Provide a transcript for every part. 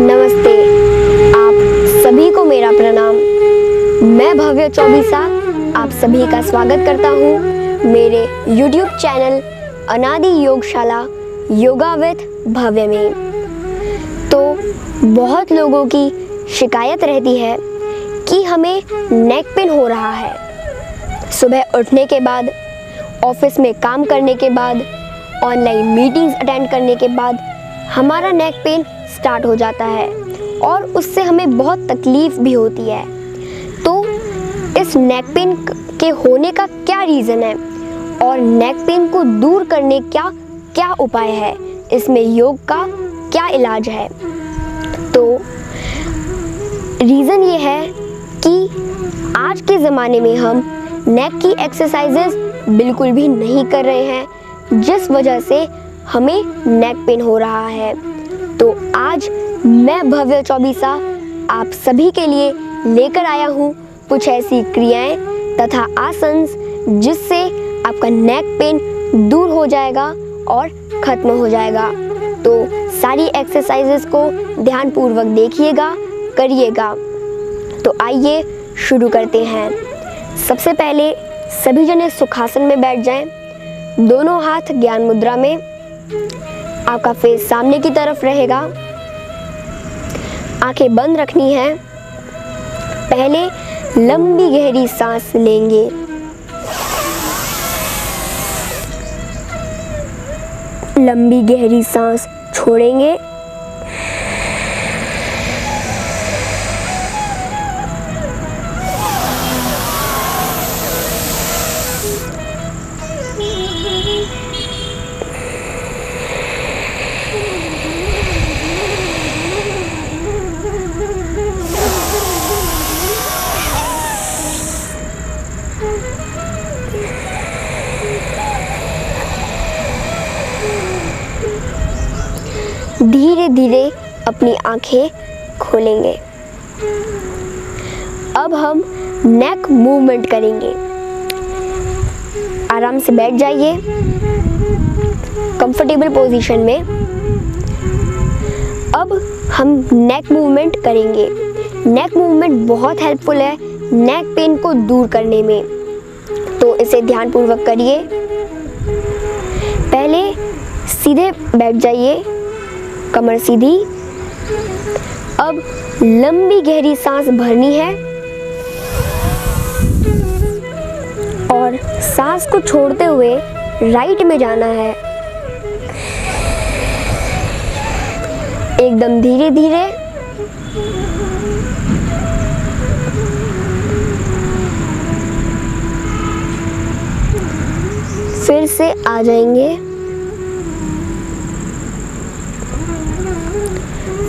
नमस्ते, आप सभी को मेरा प्रणाम। मैं भव्य चौबीसा आप सभी का स्वागत करता हूँ मेरे YouTube चैनल अनादि योगशाला योगा विद भव्य में। तो बहुत लोगों की शिकायत रहती है कि हमें नेक पेन हो रहा है। सुबह उठने के बाद, ऑफिस में काम करने के बाद, ऑनलाइन मीटिंग्स अटेंड करने के बाद हमारा नेक पेन स्टार्ट हो जाता है और उससे हमें बहुत तकलीफ भी होती है। तो इस नेक पेन के होने का क्या रीज़न है और नेक पेन को दूर करने का क्या उपाय है, इसमें योग का क्या इलाज है। तो रीज़न ये है कि आज के ज़माने में हम नेक की एक्सरसाइजेस बिल्कुल भी नहीं कर रहे हैं, जिस वजह से हमें नेक पेन हो रहा है। तो आज मैं भव्य चौबीसा आप सभी के लिए लेकर आया हूँ कुछ ऐसी क्रियाएं तथा आसन जिससे आपका नेक पेन दूर हो जाएगा और ख़त्म हो जाएगा। तो सारी एक्सरसाइजेस को ध्यानपूर्वक देखिएगा, करिएगा। तो आइए शुरू करते हैं। सबसे पहले सभी जने सुखासन में बैठ जाएं, दोनों हाथ ज्ञान मुद्रा में। आपका फेस सामने की तरफ रहेगा, आंखें बंद रखनी है। पहले लंबी गहरी सांस लेंगे, लंबी गहरी सांस छोड़ेंगे। धीरे धीरे अपनी आंखें खोलेंगे। अब हम नेक मूवमेंट करेंगे। आराम से बैठ जाइए कंफर्टेबल पोजीशन में। अब हम नेक मूवमेंट करेंगे। नेक मूवमेंट बहुत हेल्पफुल है नेक पेन को दूर करने में, तो इसे ध्यानपूर्वक करिए। पहले सीधे बैठ जाइए, कमर सीधी। अब लंबी गहरी सांस भरनी है और सांस को छोड़ते हुए राइट में जाना है। एकदम धीरे धीरे। फिर से आ जाएंगे,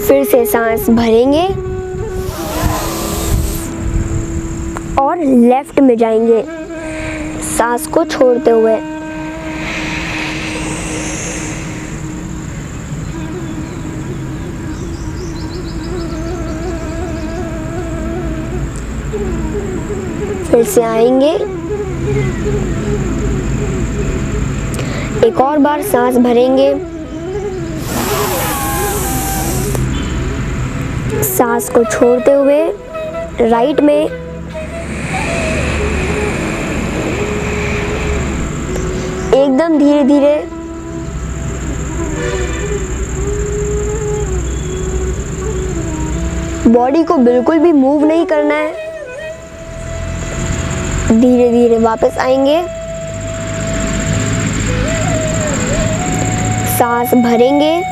फिर से सांस भरेंगे और लेफ्ट में जाएंगे सांस को छोड़ते हुए। फिर से आएंगे, एक और बार सांस भरेंगे, सांस को छोड़ते हुए राइट में। एकदम धीरे धीरे। बॉडी को बिल्कुल भी मूव नहीं करना है। धीरे धीरे वापस आएंगे, सांस भरेंगे,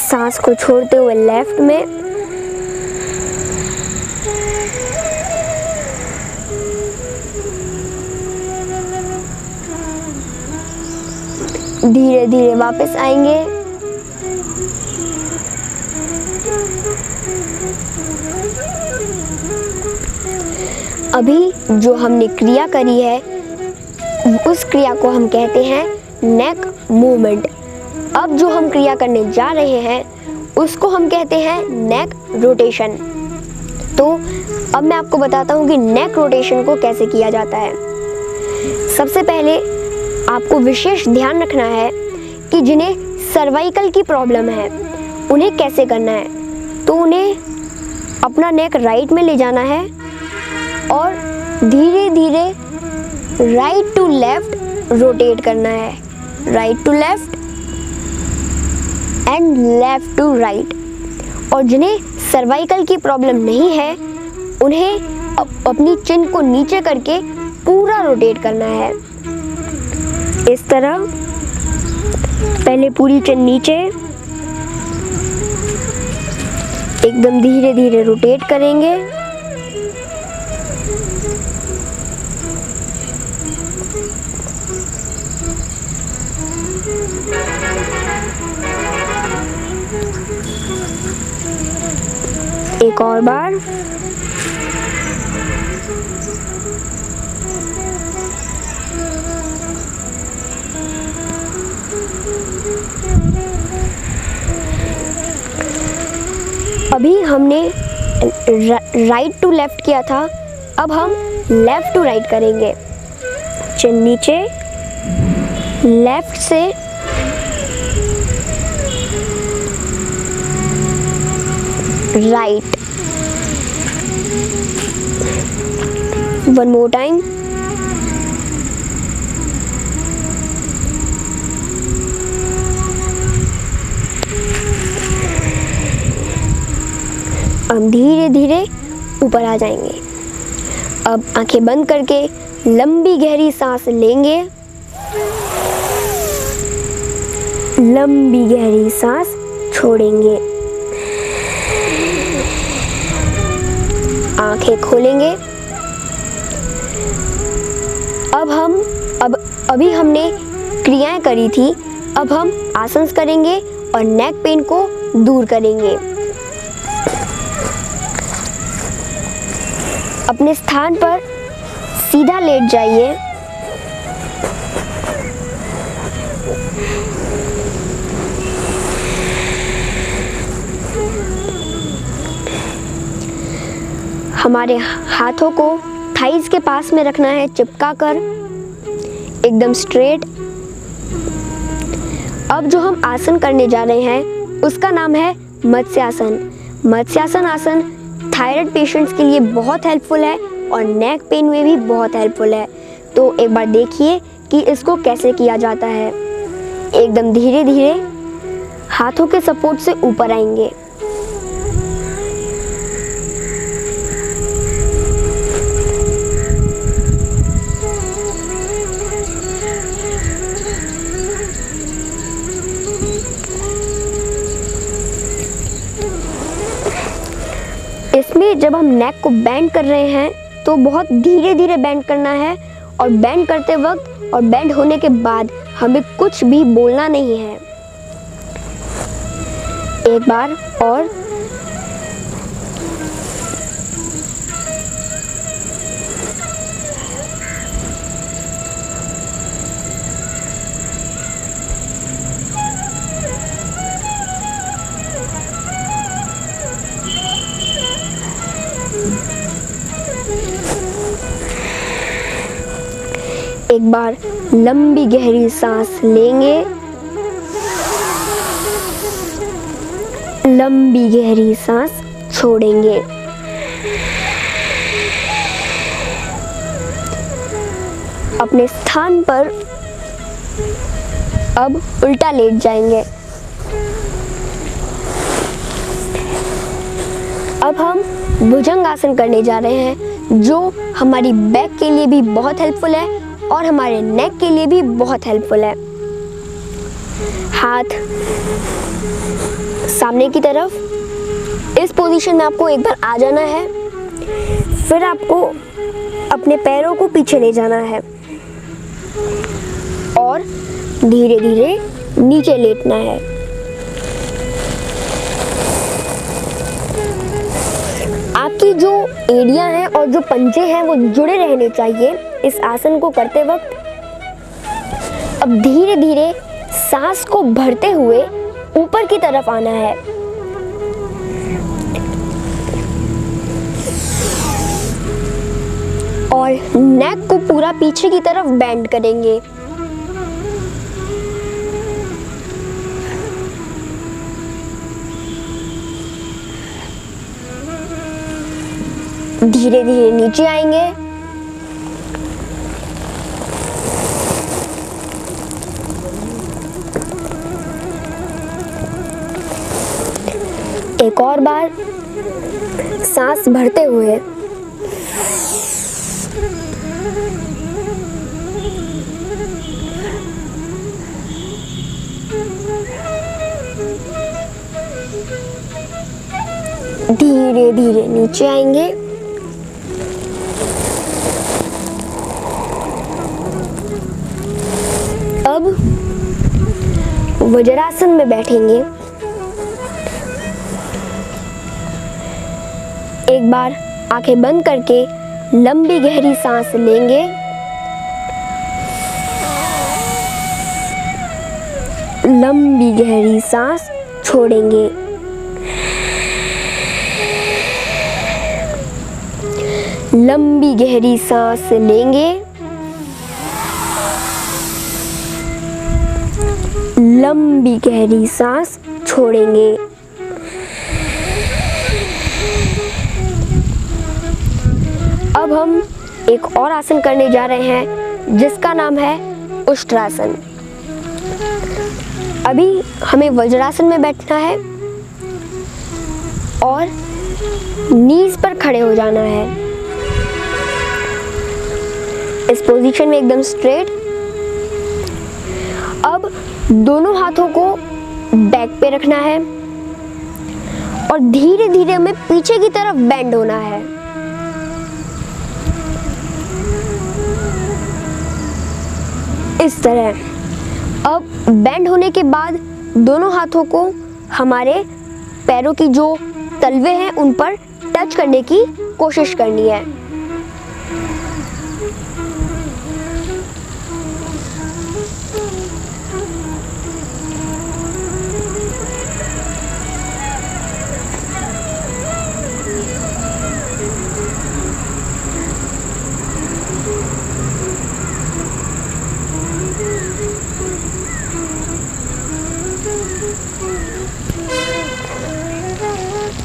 सांस को छोड़ते हुए लेफ्ट में। धीरे धीरे वापस आएंगे, अभी जो हमने क्रिया करी है उस क्रिया को हम कहते हैं नेक मूवमेंट। अब जो हम क्रिया करने जा रहे हैं उसको हम कहते हैं नेक रोटेशन। तो अब मैं आपको बताता हूँ कि नेक रोटेशन को कैसे किया जाता है। सबसे पहले आपको विशेष ध्यान रखना है कि जिन्हें सर्वाइकल की प्रॉब्लम है, उन्हें कैसे करना है? तो उन्हें अपना नेक राइट में ले जाना है और धीरे धीरे राइट टू लेफ्ट रोटेट करना है, right to left and left to right. और जिन्हें सर्वाइकल की प्रॉब्लम नहीं है, उन्हें अपनी चिन को नीचे करके पूरा रोटेट करना है। इस तरह पहले पूरी चिन नीचे, एकदम धीरे धीरे रोटेट करेंगे। एक और बार। अभी हमने राइट टू लेफ्ट किया था, अब हम लेफ्ट टू राइट करेंगे। चिन नीचे, लेफ्ट से राइट। One more time. अब धीरे धीरे ऊपर आ जाएंगे। अब आंखें बंद करके लंबी गहरी सांस लेंगे, लंबी गहरी सांस छोड़ेंगे। आंखें खोलेंगे। अभी हमने क्रियाएं करी थी, अब हम आसन करेंगे और नेक पेन को दूर करेंगे। अपने स्थान पर सीधा लेट जाइए। हमारे हाथों को थाइज के पास में रखना है, चिपका कर एकदम स्ट्रेट। अब जो हम आसन करने जा रहे हैं उसका नाम है मत्स्यासन। मत्स्यासन आसन थायराइड पेशेंट्स के लिए बहुत हेल्पफुल है और नेक पेन में भी बहुत हेल्पफुल है। तो एक बार देखिए कि इसको कैसे किया जाता है। एकदम धीरे धीरे हाथों के सपोर्ट से ऊपर आएंगे। इसमें जब हम नेक को बेंड कर रहे हैं तो बहुत धीरे धीरे बेंड करना है और बेंड करते वक्त और बेंड होने के बाद हमें कुछ भी बोलना नहीं है। एक बार और। एक बार लंबी गहरी सांस लेंगे, लंबी गहरी सांस छोड़ेंगे। अपने स्थान पर अब उल्टा लेट जाएंगे। अब हम भुजंग आसन करने जा रहे हैं जो हमारी बैक के लिए भी बहुत हेल्पफुल है और हमारे नेक के लिए भी बहुत हेल्पफुल है। हाथ सामने की तरफ, इस पोजीशन में आपको एक बार आ जाना है। फिर आपको अपने पैरों को पीछे ले जाना है और धीरे धीरे नीचे लेटना है। आपकी जो एड़ियां हैं और जो पंजे हैं वो जुड़े रहने चाहिए इस आसन को करते वक्त। अब धीरे धीरे सांस को भरते हुए ऊपर की तरफ आना है और नेक को पूरा पीछे की तरफ बेंड करेंगे। धीरे धीरे नीचे आएंगे। एक और बार सांस भरते हुए धीरे धीरे नीचे आएंगे। अब वज्रासन में बैठेंगे। एक बार आंखें बंद करके लंबी गहरी सांस लेंगे। लंबी गहरी सांस छोड़ेंगे। लंबी गहरी सांस लेंगे। लंबी गहरी सांस छोड़ेंगे। अब हम एक और आसन करने जा रहे हैं जिसका नाम है उष्ट्रासन। अभी हमें वज्रासन में बैठना है और नीज पर खड़े हो जाना है। इस पोजीशन में एकदम स्ट्रेट। अब दोनों हाथों को बैक पे रखना है और धीरे धीरे हमें पीछे की तरफ बेंड होना है। इस तरह। अब बेंड होने के बाद दोनों हाथों को हमारे पैरों की जो तलवे हैं उन पर टच करने की कोशिश करनी है।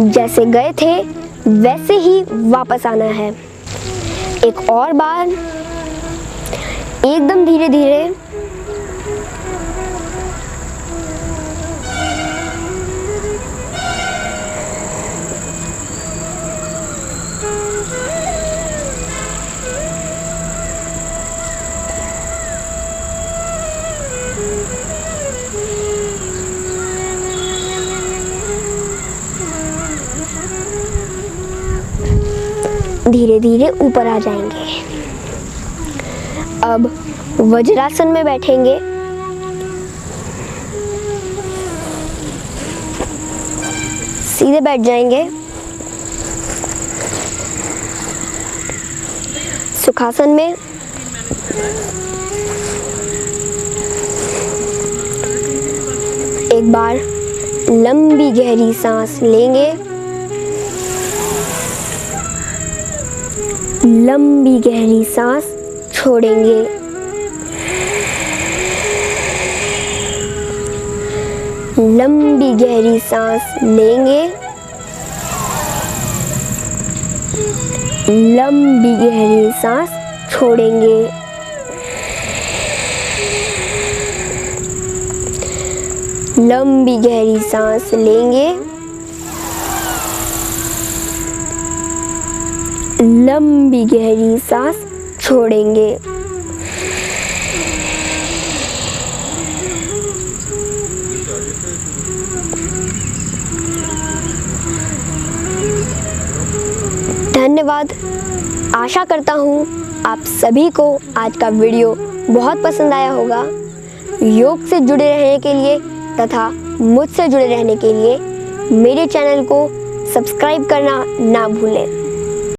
जैसे गए थे वैसे ही वापस आना है। एक और बार एकदम धीरे धीरे। धीरे धीरे ऊपर आ जाएंगे। अब वज्रासन में बैठेंगे। सीधे बैठ जाएंगे। सुखासन में एक बार लंबी गहरी सांस लेंगे। लंबी गहरी सांस छोड़ेंगे। लंबी गहरी सांस लेंगे। लंबी गहरी सांस छोड़ेंगे। लंबी गहरी सांस लेंगे। लंबी गहरी सांस छोड़ेंगे। धन्यवाद। आशा करता हूँ आप सभी को आज का वीडियो बहुत पसंद आया होगा। योग से जुड़े रहने के लिए तथा मुझसे जुड़े रहने के लिए मेरे चैनल को सब्सक्राइब करना ना भूलें।